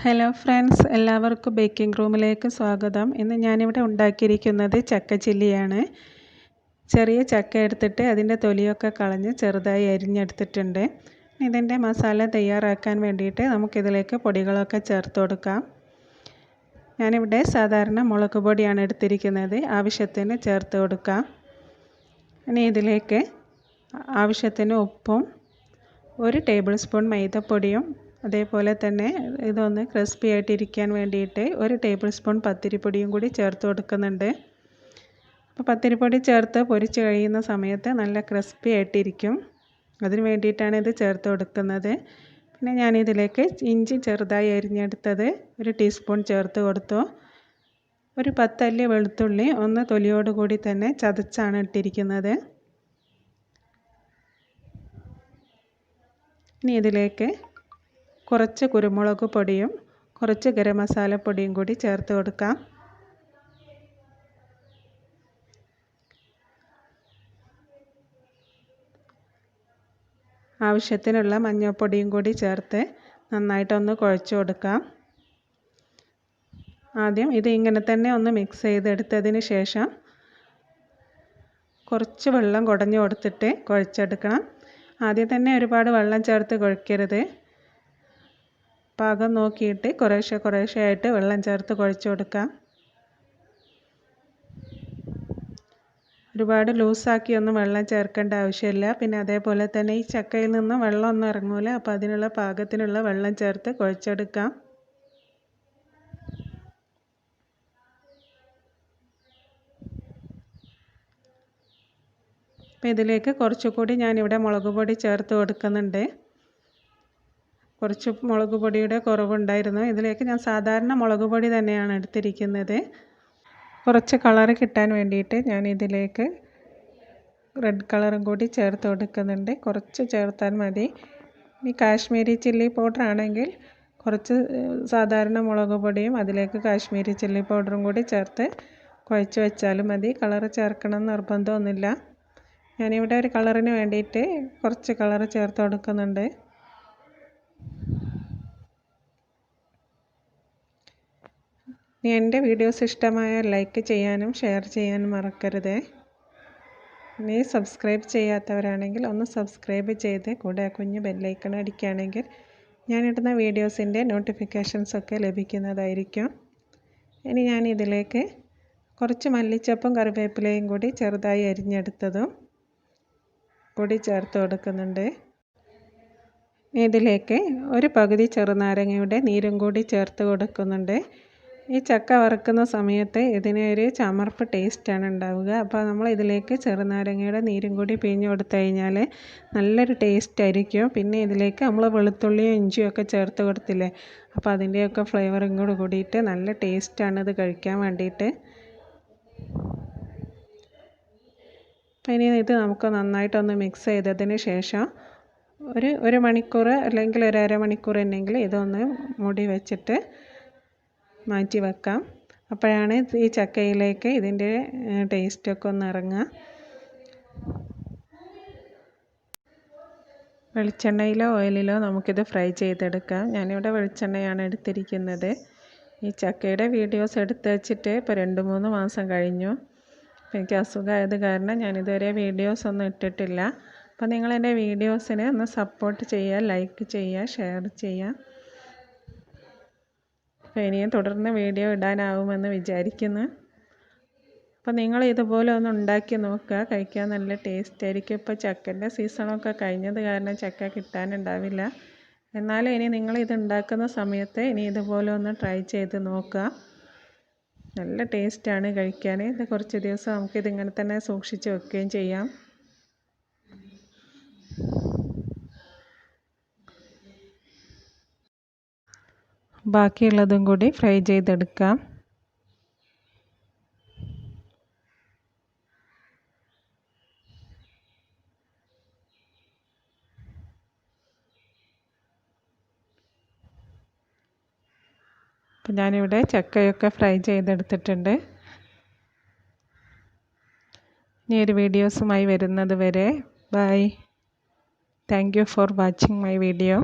Hello friends, എല്ലാവർക്കും baking റൂമിലേക്ക് സ്വാഗതം. ഇന്ന് ഞാനിവിടെ ഉണ്ടാക്കിയിരിക്കുന്നത് ചക്ക ചില്ലിയാണ്. ചെറിയ ചക്ക എടുത്തിട്ട് അതിൻ്റെ തൊലിയൊക്കെ കളഞ്ഞ് ചെറുതായി അരിഞ്ഞെടുത്തിട്ടുണ്ട്. ഇതിൻ്റെ മസാല തയ്യാറാക്കാൻ വേണ്ടിയിട്ട് നമുക്കിതിലേക്ക് പൊടികളൊക്കെ ചേർത്ത് കൊടുക്കാം. ഞാനിവിടെ സാധാരണ മുളക് പൊടിയാണ് എടുത്തിരിക്കുന്നത്. ആവശ്യത്തിന് ചേർത്ത് കൊടുക്കാം. ഇനി ഇതിലേക്ക് ആവശ്യത്തിന് ഉപ്പും 1 ടേബിൾ സ്പൂൺ മൈദപ്പൊടിയും അതേപോലെ തന്നെ ഇതൊന്ന് ക്രിസ്പി ആയിട്ടിരിക്കാൻ വേണ്ടിയിട്ട് 1 ടേബിൾ സ്പൂൺ പത്തിരിപ്പൊടിയും കൂടി ചേർത്ത് കൊടുക്കുന്നുണ്ട്. അപ്പോൾ പത്തിരിപ്പൊടി ചേർത്ത് പൊരിച്ച് കഴിയുന്ന സമയത്ത് നല്ല ക്രിസ്പി ആയിട്ടിരിക്കും. അതിന് വേണ്ടിയിട്ടാണ് ഇത് ചേർത്ത് കൊടുക്കുന്നത്. പിന്നെ ഞാനിതിലേക്ക് ഇഞ്ചി ചെറുതായി അരിഞ്ഞെടുത്തത് 1 ടീസ്പൂൺ ചേർത്ത് കൊടുത്തു. ഒരു 10 അല്ലി വെളുത്തുള്ളി ഒന്ന് തൊലിയോട് കൂടി തന്നെ ചതച്ചാണ് ഇട്ടിരിക്കുന്നത്. ഇനി ഇതിലേക്ക് കുറച്ച് കുരുമുളക് പൊടിയും കുറച്ച് ഗരം മസാലപ്പൊടിയും കൂടി ചേർത്ത് കൊടുക്കാം. ആവശ്യത്തിനുള്ള മഞ്ഞൾപ്പൊടിയും കൂടി ചേർത്ത് നന്നായിട്ടൊന്ന് കുഴച്ച് കൊടുക്കാം. ആദ്യം ഇത് ഇങ്ങനെ തന്നെ ഒന്ന് മിക്സ് ചെയ്തെടുത്തതിന് ശേഷം കുറച്ച് വെള്ളം കുടഞ്ഞു കൊടുത്തിട്ട് കുഴച്ചെടുക്കണം. ആദ്യം തന്നെ ഒരുപാട് വെള്ളം ചേർത്ത് കുഴക്കരുത്. പാകം നോക്കിയിട്ട് കുറേശ്ശെ ആയിട്ട് വെള്ളം ചേർത്ത് കുഴച്ച് കൊടുക്കാം. ഒരുപാട് ലൂസാക്കിയൊന്നും വെള്ളം ചേർക്കേണ്ട ആവശ്യമില്ല. പിന്നെ അതേപോലെ തന്നെ ഈ ചക്കയിൽ നിന്ന് വെള്ളമൊന്നും ഇറങ്ങില്ല. അപ്പോൾ അതിനുള്ള പാകത്തിനുള്ള വെള്ളം ചേർത്ത് കുഴച്ചെടുക്കാം. അപ്പോൾ ഇതിലേക്ക് കുറച്ചുകൂടി ഞാനിവിടെ മുളക് പൊടി ചേർത്ത് കൊടുക്കുന്നുണ്ട്. കുറച്ച് മുളക് പൊടിയുടെ കുറവുണ്ടായിരുന്നു. ഇതിലേക്ക് ഞാൻ സാധാരണ മുളക് പൊടി തന്നെയാണ് എടുത്തിരിക്കുന്നത്. കുറച്ച് കളറ് കിട്ടാൻ വേണ്ടിയിട്ട് ഞാൻ ഇതിലേക്ക് റെഡ് കളറും കൂടി ചേർത്ത് കൊടുക്കുന്നുണ്ട്. കുറച്ച് ചേർത്താൽ മതി. ഈ കാശ്മീരി ചില്ലി പൗഡർ ആണെങ്കിൽ കുറച്ച് സാധാരണ മുളക് പൊടിയും അതിലേക്ക് കാശ്മീരി ചില്ലി പൗഡറും കൂടി ചേർത്ത് കുഴച്ച് വെച്ചാലും മതി. കളറ് ചേർക്കണം നിർബന്ധമൊന്നുമില്ല. ഞാനിവിടെ ഒരു കളറിന് വേണ്ടിയിട്ട് കുറച്ച് കളറ് ചേർത്ത് കൊടുക്കുന്നുണ്ട്. എൻ്റെ വീഡിയോസ് ഇഷ്ടമായാൽ ലൈക്ക് ചെയ്യാനും ഷെയർ ചെയ്യാനും മറക്കരുത്. ഇനി സബ്സ്ക്രൈബ് ചെയ്യാത്തവരാണെങ്കിൽ ഒന്ന് സബ്സ്ക്രൈബ് ചെയ്ത് കൂടെ കുഞ്ഞ് ബെല്ലൈക്കൺ അടിക്കുകയാണെങ്കിൽ ഞാനിടുന്ന വീഡിയോസിൻ്റെ നോട്ടിഫിക്കേഷൻസൊക്കെ ലഭിക്കുന്നതായിരിക്കും. ഇനി ഞാൻ ഇതിലേക്ക് കുറച്ച് മല്ലിച്ചപ്പും കറിവേപ്പിലയും കൂടി ചെറുതായി അരിഞ്ഞെടുത്തതും കൂടി ചേർത്ത് കൊടുക്കുന്നുണ്ട്. ഇതിലേക്ക് ഒരു പകുതി ചെറുനാരങ്ങയുടെ നീരും കൂടി ചേർത്ത് കൊടുക്കുന്നുണ്ട്. ഈ ചക്ക വറുക്കുന്ന സമയത്ത് ഇതിന് ഒരു ചമർപ്പ് ടേസ്റ്റാണ് ഉണ്ടാവുക. അപ്പോൾ നമ്മൾ ഇതിലേക്ക് ചെറുനാരങ്ങയുടെ നീരും കൂടി പിഴിഞ്ഞ് കൊടുത്തു കഴിഞ്ഞാൽ നല്ലൊരു ടേസ്റ്റ് ആയിരിക്കും. പിന്നെ ഇതിലേക്ക് നമ്മൾ വെളുത്തുള്ളിയും ഇഞ്ചിയും ഒക്കെ ചേർത്ത് കൊടുത്തില്ലേ, അപ്പോൾ അതിൻ്റെയൊക്കെ ഫ്ലേവറും കൂടി കൂടിയിട്ട് നല്ല ടേസ്റ്റാണ് ഇത് കഴിക്കാൻ വേണ്ടിയിട്ട്. അപ്പോൾ ഇനി ഇത് നമുക്ക് നന്നായിട്ടൊന്ന് മിക്സ് ചെയ്തതിന് ശേഷം ഒരു മണിക്കൂർ അല്ലെങ്കിൽ ഒരു അരമണിക്കൂർ ഉണ്ടെങ്കിൽ ഇതൊന്ന് മൂടി വെച്ചിട്ട് മാറ്റി വെക്കാം. അപ്പോഴാണ് ഈ ചക്കയിലേക്ക് ഇതിൻ്റെ ടേസ്റ്റൊക്കെ ഒന്ന് ഇറങ്ങുക. വെളിച്ചെണ്ണയിലോ ഓയിലിലോ നമുക്കിത് ഫ്രൈ ചെയ്തെടുക്കാം. ഞാനിവിടെ വെളിച്ചെണ്ണയാണ് എടുത്തിരിക്കുന്നത്. ഈ ചക്കയുടെ വീഡിയോസ് എടുത്ത് വെച്ചിട്ട് ഇപ്പോൾ 2-3 മാസം കഴിഞ്ഞു. എനിക്ക് അസുഖമായത് കാരണം ഞാനിതുവരെ വീഡിയോസ് ഒന്നും ഇട്ടിട്ടില്ല. അപ്പോൾ നിങ്ങളെൻ്റെ വീഡിയോസിനെ ഒന്ന് സപ്പോർട്ട് ചെയ്യുക, ലൈക്ക് ചെയ്യുക, ഷെയർ ചെയ്യുക. അപ്പോൾ ഇനിയും തുടർന്ന് വീഡിയോ ഇടാനാവുമെന്ന് വിചാരിക്കുന്നു. അപ്പോൾ നിങ്ങൾ ഇതുപോലെ ഒന്ന് ഉണ്ടാക്കി നോക്കുക. കഴിക്കാൻ നല്ല ടേസ്റ്റ് ആയിരിക്കും. ഇപ്പോൾ ചക്കൻ്റെ സീസണൊക്കെ കഴിഞ്ഞത് കാരണം ചക്ക കിട്ടാനുണ്ടാവില്ല. എന്നാലും ഇനി നിങ്ങൾ ഇത് ഉണ്ടാക്കുന്ന സമയത്ത് ഇനി ഇതുപോലെ ഒന്ന് ട്രൈ ചെയ്ത് നോക്കുക. നല്ല ടേസ്റ്റാണ് കഴിക്കാൻ. ഇത് കുറച്ച് ദിവസം നമുക്കിതിങ്ങനെ തന്നെ സൂക്ഷിച്ച് വെക്കുകയും ചെയ്യാം. ബാക്കിയുള്ളതും കൂടി ഫ്രൈ ചെയ്തെടുക്കാം. അപ്പം ഞാനിവിടെ ചക്കയൊക്കെ ഫ്രൈ ചെയ്തെടുത്തിട്ടുണ്ട്. ഇനി ഒരു വീഡിയോസുമായി വരുന്നത് വരെ bye. Thank you for watching my video.